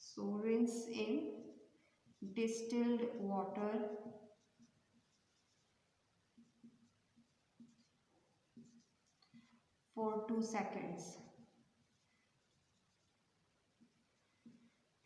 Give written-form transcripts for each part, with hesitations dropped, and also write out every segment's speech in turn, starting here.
So rinse in distilled water for 2 seconds۔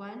1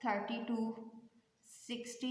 30 to 60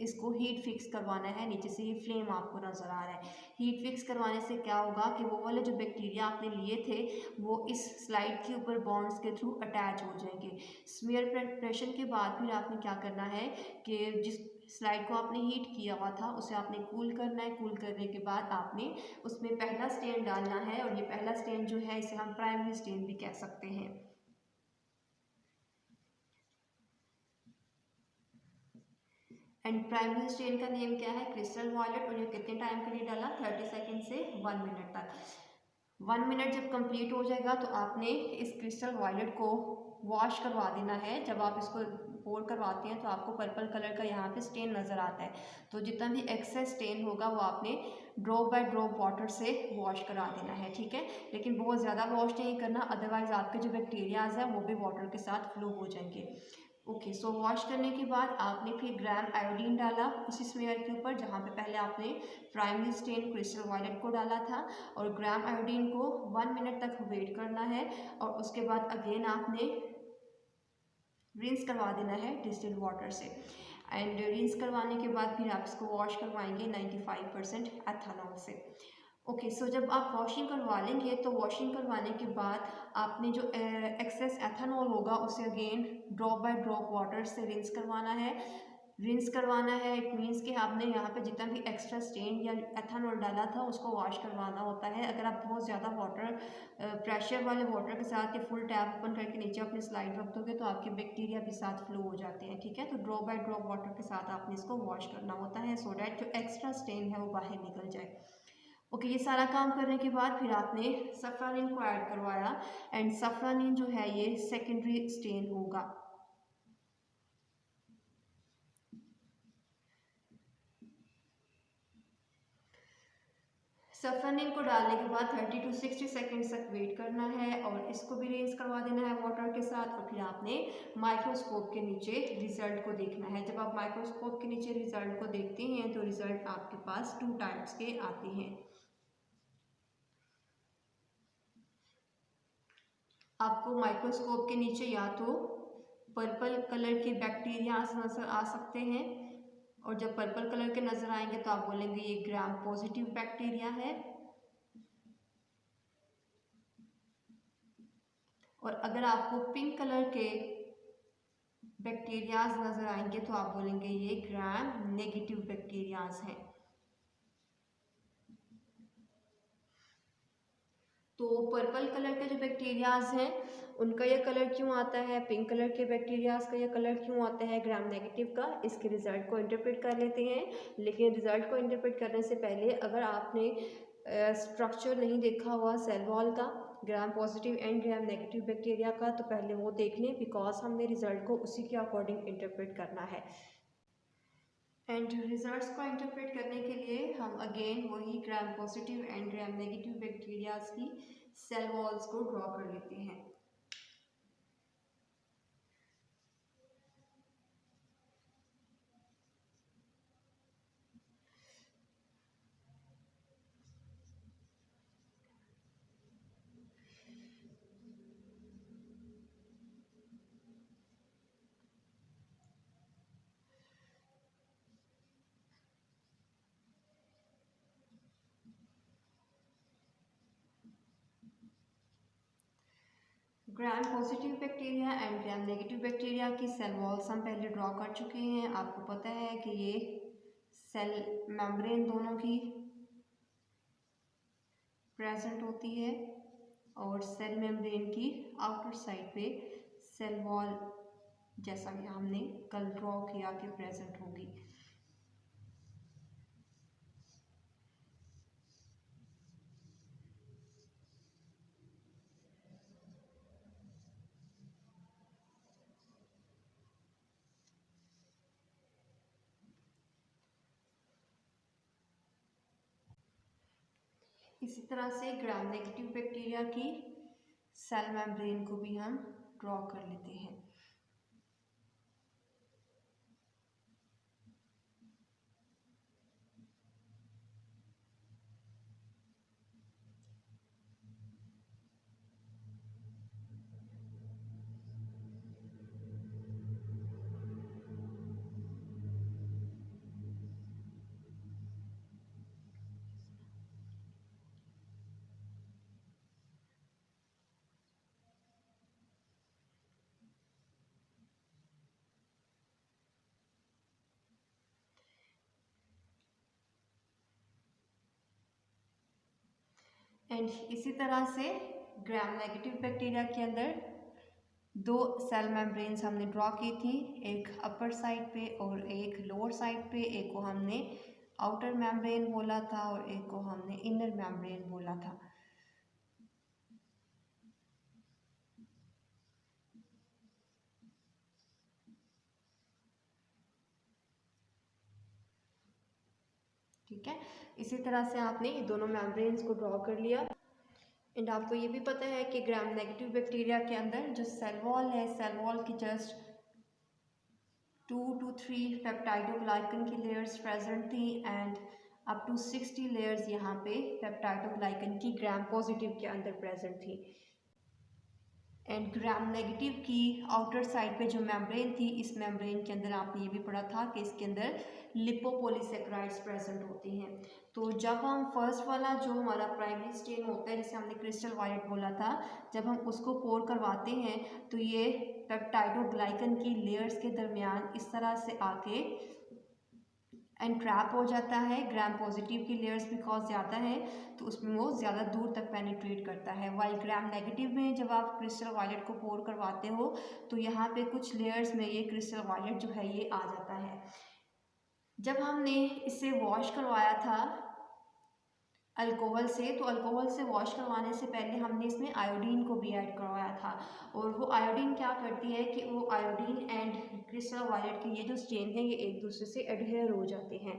इसको heat fix करवाना है। नीचे से ये फ्लेम आपको नज़र आ रहा है। हीट फिक्स करवाने से क्या होगा कि वो वाले जो बैक्टीरिया आपने लिए थे वो इस स्लाइड के ऊपर बॉन्ड्स के थ्रू अटैच हो जाएंगे। स्मीयर प्रेशन के बाद फिर आपने क्या करना है कि जिस स्लाइड को आपने हीट किया हुआ था उसे आपने कूल करना है। कूल करने के बाद आपने उसमें पहला स्टेन डालना है, और ये पहला स्टेन जो है इसे हम प्राइमरी स्टेन भी कह सकते हैं। एंड प्राइमरी स्टेन का नेम क्या है? Crystal violet. और ये कितने टाइम के लिए डाला? 30 सेकेंड से 1 मिनट तक। 1 मिनट जब कंप्लीट हो जाएगा तो आपने इस क्रिस्टल वॉयलेट को वॉश करवा देना है। जब आप इसको पोर करवाते हैं तो आपको पर्पल कलर का यहाँ पे स्टेन नज़र आता है, तो जितना भी एक्सेस स्टेन होगा वो आपने ड्रॉप बाय ड्रॉप वाटर से वॉश करा देना है, ठीक है। लेकिन बहुत ज़्यादा वॉश नहीं करना, अदरवाइज़ आपके जो बैक्टीरियाज हैं वो भी वाटर के साथ फ्लो हो जाएंगे। ओके, सो वॉश करने के बाद आपने फिर ग्राम आयोडीन डाला उसी स्मेयर के ऊपर जहाँ पे पहले आपने प्राइमरी स्टेन क्रिस्टल वॉयलेट को डाला था, और ग्राम आयोडीन को 1 मिनट तक वेट करना है। और उसके बाद अगेन आपने रिंस करवा देना है डिस्टिल्ड वाटर से। एंड रिंस करवाने के बाद फिर आप इसको वॉश करवाएंगे 95% एथेनॉल से। ओके, सो जब आप वॉशिंग करवा लेंगे तो वॉशिंग करवाने के बाद आपने जो एक्सेस एथेनॉल होगा उसे again drop by drop water से रिंस करवाना है। रिंस करवाना है इट मीन्स कि आपने यहाँ पे जितना भी एक्स्ट्रा स्टेन या एथेनॉल डाला था उसको वॉश करवाना होता है। अगर आप बहुत ज़्यादा वाटर प्रेशर वाले वाटर के साथ या फुल टैप ओपन करके नीचे अपनी स्लाइड रख दोगे तो आपके बैक्टीरिया भी साथ फ्लो हो जाते हैं, ठीक है। तो ड्रॉप बाय ड्रॉप वाटर के साथ आपने इसको वॉश करना होता है सो डैट जो एक्स्ट्रा स्टेन है वो बाहर निकल जाए। ओके, ये सारा काम करने के बाद फिर आपने सफ्रानिन को ऐड करवाया, एंड सफ्रानिन जो है ये सेकेंडरी स्टेन होगा। सफ्रानिन को डालने के बाद 30 to 60 सेकेंड्स तक वेट करना है, और इसको भी रिंस करवा देना है वाटर के साथ। और फिर आपने माइक्रोस्कोप के नीचे रिजल्ट को देखना है। जब आप माइक्रोस्कोप के नीचे रिजल्ट को देखते हैं तो रिजल्ट आपके पास 2 टाइप्स के आते हैं। आपको माइक्रोस्कोप के नीचे या तो पर्पल कलर के बैक्टीरिया नजर आ सकते हैं, और जब पर्पल कलर के नजर आएंगे तो आप बोलेंगे ये ग्राम पॉजिटिव बैक्टीरिया है। और अगर आपको पिंक कलर के बैक्टीरियाज नजर आएंगे तो आप बोलेंगे ये ग्राम नेगेटिव बैक्टीरियाज हैं। तो पर्पल कलर के जो बैक्टीरियाज हैं उनका ये कलर क्यों आता है, पिंक कलर के बैक्टीरियाज का ये कलर क्यों आता है ग्राम नेगेटिव का, इसके रिजल्ट को इंटरप्रेट कर लेते हैं। लेकिन रिजल्ट को इंटरप्रेट करने से पहले अगर आपने स्ट्रक्चर नहीं देखा हुआ सेल वॉल का gram positive and gram negative bacteria का, तो पहले वो देख लें, बिकॉज हमने रिजल्ट को उसी के अकॉर्डिंग इंटरप्रेट करना है। एंड रिजल्ट्स को इंटरप्रेट करने के लिए हम अगेन वही gram positive and gram negative bacterias की सेल वॉल्स को ड्रॉ कर लेते हैं। Gram positive bacteria and gram negative bacteria की सेल वॉल्स हम पहले ड्रॉ कर चुके हैं। आपको पता है कि ये सेल मेम्ब्रेन दोनों की प्रेजेंट होती है, और सेल मेम्ब्रेन की आउटर साइड पे सेल वॉल जैसा कि हमने कल ड्रॉ किया कि प्रेजेंट होगी। इसी तरह से ग्राम नेगेटिव बैक्टीरिया की सेल मेम्ब्रेन को भी हम ड्रॉ कर लेते हैं। एंड इसी तरह से ग्राम नेगेटिव बैक्टीरिया के अंदर 2 सेल मेम्ब्रेन्स हमने ड्रॉ की थी, एक अपर साइड पे और एक लोअर साइड पे। एक को हमने आउटर मेम्ब्रेन बोला था और एक को हमने इनर मेम्ब्रेन बोला था। ठीक है, इसी तरह से आपने ये दोनों मेम्ब्रेन्स को ड्रॉ कर लिया। एंड आपको ये भी पता है कि ग्राम नेगेटिव बैक्टीरिया के अंदर जो सेल वॉल है, सेल वॉल की जस्ट 2 to 3 पेप्टाइडोग्लाइकन की लेयर्स प्रेजेंट थी एंड अप टू 60 लेयर्स यहाँ पे पेप्टाइडोग्लाइकन की ग्राम पॉजिटिव के अंदर प्रेजेंट थी। एंड ग्राम नेगेटिव की आउटर साइड पे जो मेम्ब्रेन थी, इस मेम्ब्रेन के अंदर आपने ये भी पढ़ा था कि इसके अंदर लिपोपॉलीसेकेराइड्स प्रेजेंट होती हैं। तो जब हम फर्स्ट वाला जो हमारा प्राइमरी स्टेन होता है, जिसे हमने क्रिस्टल वायलेट बोला था, जब हम उसको पोर करवाते हैं तो ये पेप्टाइडोग्लाइकन की लेयर्स के दरमियान इस तरह से आके एंड ट्रैप हो जाता है। ग्राम पॉजिटिव की लेयर्स बिकॉज ज़्यादा है तो उसमें वो ज़्यादा दूर तक पेनिट्रेट करता है। वाइल ग्राम नेगेटिव में जब आप क्रिस्टल वायलेट को पोर करवाते हो तो यहाँ पे कुछ लेयर्स में ये क्रिस्टल वायलेट जो है ये आ जाता है। जब हमने इसे वॉश करवाया था अल्कोहल से, तो अल्कोहल से वॉश करवाने से पहले हमने इसमें आयोडीन को भी ऐड करवाया था। और वो आयोडीन क्या करती है कि वो आयोडीन एंड क्रिस्टल वायलेट के ये जो स्टेन है ये एक दूसरे से एडहेयर हो जाते हैं,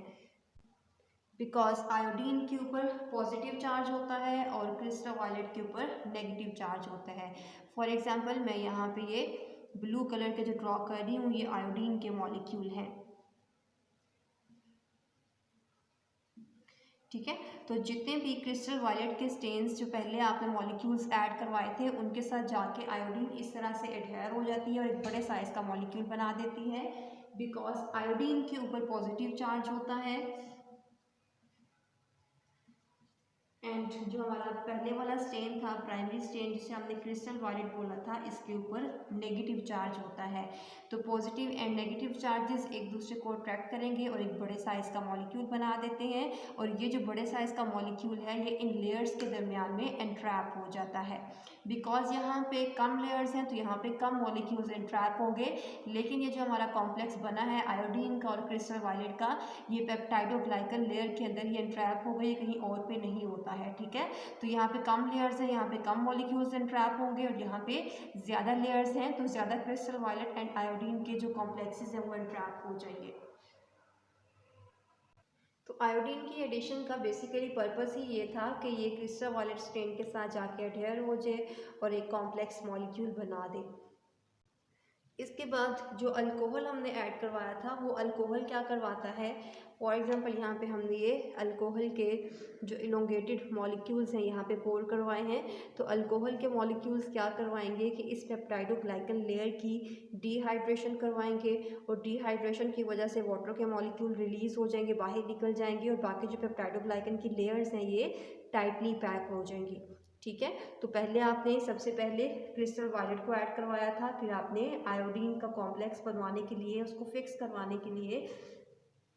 बिकॉज आयोडीन के ऊपर पॉजिटिव चार्ज होता है और क्रिस्टल वायलेट के ऊपर नेगेटिव चार्ज होता है। फॉर एग्जांपल मैं यहाँ पे ये ब्लू कलर के जो ड्रॉ कर रही हूँ ये आयोडीन के मॉलिक्यूल हैं। ठीक है, तो जितने भी क्रिस्टल वायलेट के स्टेन्स जो पहले आपने मॉलिक्यूल्स ऐड करवाए थे उनके साथ जाके आयोडीन इस तरह से एडहेयर हो जाती है और एक बड़े साइज का मॉलिक्यूल बना देती है, बिकॉज आयोडीन के ऊपर पॉजिटिव चार्ज होता है एंड जो हमारा पहले वाला स्टेन था, प्राइमरी स्टेन जिसे हमने क्रिस्टल वायलेट बोला था, इसके ऊपर नेगेटिव चार्ज होता है। तो पॉजिटिव एंड नेगेटिव चार्जेस एक दूसरे को अट्रैक्ट करेंगे और एक बड़े साइज़ का मॉलिक्यूल बना देते हैं और ये जो बड़े साइज़ का मॉलिक्यूल है ये इन लेयर्स के दरमियान में एंट्रैप हो जाता है। बिकॉज यहाँ पे कम लेयर्स हैं तो यहाँ पे कम मॉलिक्यूल्स एंट्रैप होंगे, लेकिन ये जो हमारा कॉम्प्लेक्स बना है आयोडीन का और क्रिस्टल वायलेट का, ये पेप्टाइडोग्लाइकन लेयर के अंदर ये एंट्रैप होगा, ये कहीं और पे नहीं होता है। ठीक है, तो यहाँ पे कम लेयर्स हैं, यहाँ पे कम मॉलिक्यूल्स एंट्रैप होंगे और यहाँ पे ज़्यादा लेयर्स हैं तो ज़्यादा क्रिस्टल वायलेट एंड आयोडीन के जो कॉम्प्लेक्सेस हैं वो एंट्रैप हो जाएंगे। तो आयोडीन की एडिशन का बेसिकली पर्पस ही ये था कि ये क्रिस्टल वायलेट स्टेन के साथ जाके अडहेयर हो जाए और एक कॉम्प्लेक्स मॉलिक्यूल बना दे। इसके बाद जो अल्कोहल हमने ऐड करवाया था वो अल्कोहल क्या करवाता है, फॉर एग्जांपल यहाँ पे हमने ये अल्कोहल के जो इलोंगेटेड मॉलिक्यूल्स हैं यहाँ पे पोर करवाए हैं, तो अल्कोहल के मॉलिक्यूल्स क्या करवाएंगे कि इस पेप्टाइडोग्लाइकन लेयर की डिहाइड्रेशन करवाएंगे और डिहाइड्रेशन की वजह से वाटर के मॉलिक्यूल रिलीज़ हो जाएंगे, बाहर निकल जाएंगे और बाकी जो पेप्टाइडोग्लाइकन की लेयर्स हैं ये टाइटली पैक हो जाएंगी। ठीक है, तो पहले आपने सबसे पहले क्रिस्टल वायलेट को ऐड करवाया था, फिर आपने आयोडीन का कॉम्प्लेक्स बनवाने के लिए, उसको फिक्स करवाने के लिए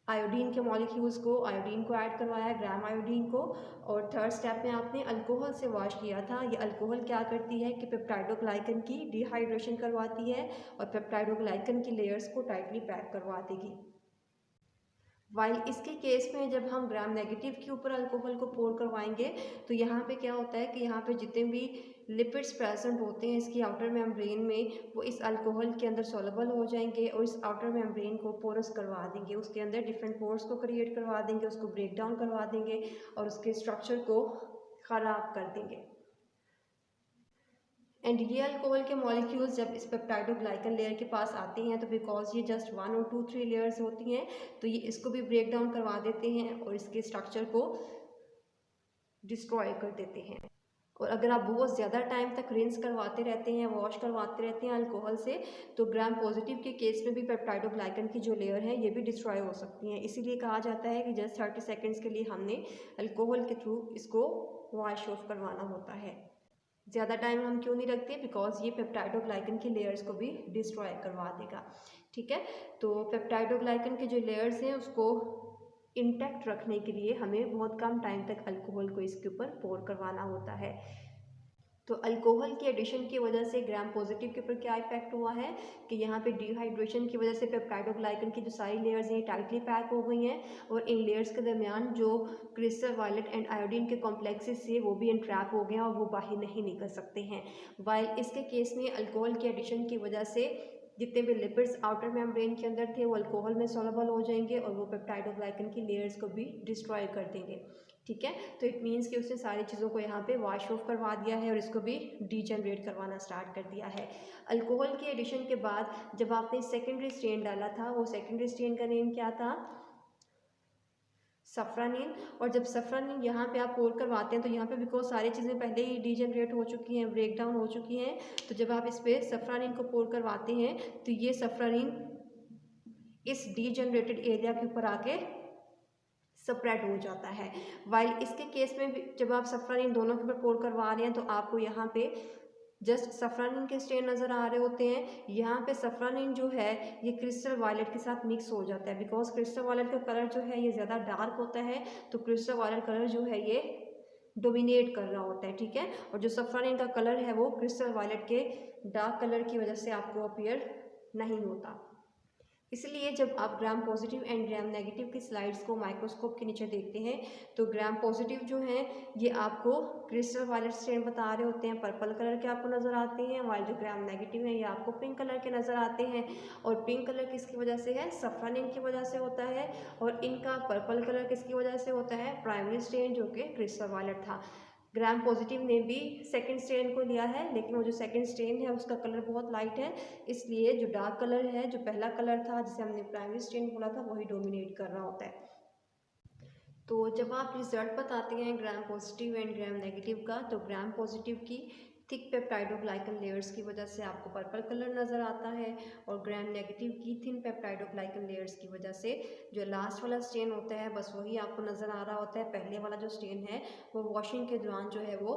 आयोडीन के मॉलिक्यूल्स को, आयोडीन को ऐड करवाया, ग्राम आयोडीन को, और थर्ड स्टेप में आपने अल्कोहल से वॉश किया था। ये अल्कोहल क्या करती है कि पेप्टाइडोग्लाइकन की डिहाइड्रेशन करवाती है और पेप्टाइडोग्लाइकन की लेयर्स को टाइटली पैक करवा देगी। वाइल इसके केस में जब हम ग्राम नेगेटिव के ऊपर अल्कोहल को पोर करवाएंगे तो यहाँ पे क्या होता है कि यहाँ पे जितने भी लिपिड्स प्रेजेंट होते हैं इसकी आउटर मेम्ब्रेन में, वो इस अल्कोहल के अंदर सॉल्युबल हो जाएंगे और इस आउटर मेम्ब्रेन को पोरस करवा देंगे, उसके अंदर डिफरेंट पोर्स को क्रिएट करवा देंगे, उसको ब्रेक डाउन करवा देंगे और उसके स्ट्रक्चर को ख़राब कर देंगे। एंड ये अल्कोहल के मॉलिक्यूल्स जब इस पेप्टाइडोग्लाइकन लेयर के पास आते हैं तो बिकॉज ये जस्ट 1 और 2 3 लेयर्स होती हैं तो ये इसको भी ब्रेक डाउन करवा देते हैं और इसके स्ट्रक्चर को डिस्ट्रॉय कर देते हैं। और अगर आप बहुत ज़्यादा टाइम तक रिंस करवाते रहते हैं, वॉश करवाते रहते हैं अल्कोहल से, तो ग्राम पॉजिटिव के केस में भी पेप्टाइडोग्लाइकन की जो लेयर है ये भी डिस्ट्रॉय हो सकती हैं। इसीलिए कहा जाता है कि जस्ट 30 सेकेंड्स के लिए हमने अल्कोहल के थ्रू इसको वॉश ऑफ करवाना होता है। ज़्यादा टाइम हम क्यों नहीं रखते, बिकॉज ये पेप्टाइडोग्लाइकन की लेयर्स को भी डिस्ट्रॉय करवा देगा। ठीक है, तो पेप्टाइडोग्लाइकन के जो लेयर्स हैं उसको इंटैक्ट रखने के लिए हमें बहुत कम टाइम तक अल्कोहल को इसके ऊपर पोर करवाना होता है। तो अल्कोहल के एडिशन की वजह से ग्राम पॉजिटिव के ऊपर क्या इफेक्ट हुआ है कि यहाँ पे डिहाइड्रेशन की वजह से पेप्टाइडोग्लाइकन की जो सारी लेयर्स हैं टाइटली पैक हो गई हैं और इन लेयर्स के दरमियान जो क्रिस्टल वायलेट एंड आयोडीन के कॉम्प्लेक्सेस से वो भी एंट्रैप हो गए हैं और वो बाहर नहीं निकल सकते हैं। वाइल इसके केस में अल्कोहल के एडिशन की वजह से जितने भी लिपिड्स आउटर मेम्ब्रेन के अंदर थे वो अल्कोहल में सॉल्युबल हो जाएंगे और वो पेप्टाइडोग्लाइकन की लेयर्स को भी डिस्ट्रॉय कर देंगे। ठीक है, तो इट मीन्स कि उसने सारी चीज़ों को यहाँ पे वॉश ऑफ करवा दिया है और इसको भी डीजनरेट करवाना स्टार्ट कर दिया है। अल्कोहल के एडिशन के बाद जब आपने सेकेंडरी स्ट्रेन डाला था वो सेकेंडरी स्ट्रेन का नेम क्या था? सफ्रानिन। और जब सफ्रानिन यहाँ पे आप पोर करवाते हैं तो यहाँ पे बिकॉज सारी चीज़ें पहले ही डीजनरेट हो चुकी हैं, ब्रेक डाउन हो चुकी हैं, तो जब आप इस पर सफ्रानिन को पोर करवाते हैं तो ये सफ्रानिन इस डीजनरेटेड एरिया के ऊपर आके स्प्रेड हो जाता है। वाइल इसके केस में भी जब आप सफ्रानिन दोनों के ऊपर पोर करवा रहे हैं तो आपको यहाँ पे जस्ट सफ्रानिन के स्टेन नज़र आ रहे होते हैं। यहाँ पे सफ्रानिन जो है ये क्रिस्टल वायलेट के साथ मिक्स हो जाता है बिकॉज क्रिस्टल वायलेट का कलर जो है ये ज़्यादा डार्क होता है, तो क्रिस्टल वायलेट कलर जो है ये डोमिनेट कर रहा होता है। ठीक है, और जो सफ्रानिन का कलर है वो क्रिस्टल वायलेट के डार्क कलर की वजह से आपको अपीयर नहीं होता। इसलिए जब आप gram positive and gram negative की स्लाइड्स को माइक्रोस्कोप के नीचे देखते हैं तो ग्राम पॉजिटिव जो हैं ये आपको क्रिस्टल वायलेट स्टेन बता रहे होते हैं, पर्पल कलर के आपको नज़र आते हैं, वाइल जो ग्राम नेगेटिव हैं ये आपको पिंक कलर के नज़र आते हैं। और पिंक कलर किसकी वजह से है? सफ्रानिन की वजह से होता है। और इनका पर्पल कलर किसकी वजह से होता है? प्राइमरी स्टेन जो कि क्रिस्टल वायलेट था। ग्राम पॉजिटिव ने भी सेकंड स्टेन को लिया है लेकिन वो जो सेकंड स्टेन है उसका कलर बहुत लाइट है, इसलिए जो डार्क कलर है, जो पहला कलर था जिसे हमने प्राइमरी स्टेन बोला था, वही डोमिनेट कर रहा होता है। तो जब आप रिजल्ट बताते हैं gram positive and gram negative का तो ग्राम पॉजिटिव की थिक पेप्टाइडोग्लाइकन लेयर्स की वजह से आपको पर्पल कलर नज़र आता है और ग्राम नेगेटिव की थिन पेप्टाइडोग्लाइकन लेयर्स की वजह से जो लास्ट वाला स्टेन होता है बस वही आपको नज़र आ रहा होता है। पहले वाला जो स्टेन है वो वॉशिंग के दौरान जो है वो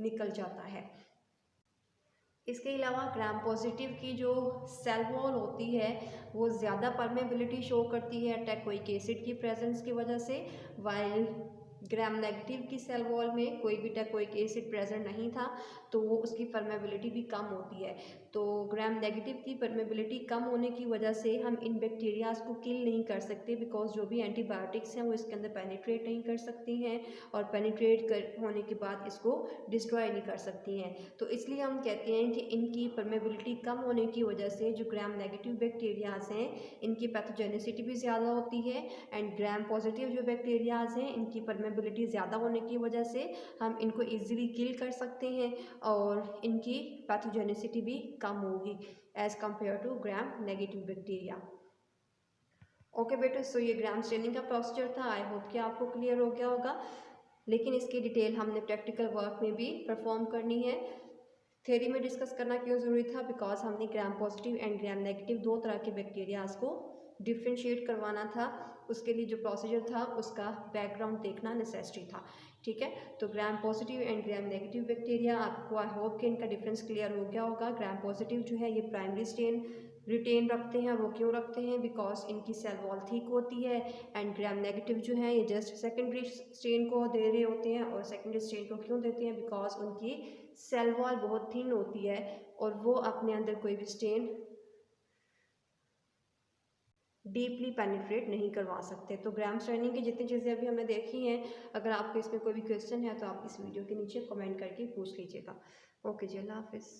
निकल जाता है। इसके अलावा ग्राम पॉजिटिव की जो सेल वॉल होती है वो ज़्यादा परमेबिलिटी शो करती है टेकोइक एसिड की प्रेजेंस की वजह से, वाइल ग्राम नेगेटिव की सेल वॉल में कोई भी टेकोइक एसिड प्रेजेंट नहीं था तो वो उसकी परमेबिलिटी भी कम होती है। तो ग्राम नेगेटिव की परमेबिलिटी कम होने की वजह से हम इन बैक्टीरियाज को किल नहीं कर सकते बिकॉज जो भी एंटीबायोटिक्स हैं वो इसके अंदर पेनिट्रेट नहीं कर सकती हैं और पेनिट्रेट होने के बाद इसको डिस्ट्रॉय नहीं कर सकती हैं। तो इसलिए हम कहते हैं कि इनकी परमेबिलिटी कम होने की वजह से जो ग्राम नेगेटिव बैक्टीरियाज हैं इनकी पैथोजेनिसिटी भी ज़्यादा होती है एंड ग्राम पॉजिटिव जो बैक्टीरियाज हैं इनकी परमेबिलिटी ज़्यादा होने की वजह से हम इनको ईजिली किल कर सकते हैं और इनकी पैथोजेनिसिटी भी कम होगी as compare to gram negative bacteria. Okay बेटा, सो ये ग्राम स्टेनिंग का प्रोसीजर था। आई होप कि आपको क्लियर हो गया होगा, लेकिन इसकी डिटेल हमने प्रैक्टिकल वर्क में भी परफॉर्म करनी है। थ्योरी में डिस्कस करना क्यों ज़रूरी था? बिकॉज हमने gram positive and gram negative दो तरह के बैक्टीरियाज को डिफ्रेंशिएट करवाना था, उसके लिए जो प्रोसीजर था उसका बैकग्राउंड देखना नेसेसरी था। ठीक है, तो gram positive and gram negative bacteria आपको आई होप कि इनका डिफरेंस क्लियर हो गया होगा। ग्राम पॉजिटिव जो है ये प्राइमरी स्टेन रिटेन रखते हैं, वो क्यों रखते हैं? बिकॉज इनकी सेल वॉल थिक होती है एंड ग्राम नेगेटिव जो है ये जस्ट सेकेंडरी स्टेन को दे रहे होते हैं। और सेकेंडरी स्टेन को क्यों देते हैं? बिकॉज उनकी सेल वॉल बहुत थिन होती है और वो अपने अंदर कोई भी स्टेन डीपली पेनिट्रेट नहीं करवा सकते। तो ग्राम स्टेनिंग की जितनी चीज़ें अभी हमने देखी हैं, अगर आपको इसमें कोई भी क्वेश्चन है तो आप इस वीडियो के नीचे कमेंट करके पूछ लीजिएगा। ओके जी, अल्लाह हाफिज़।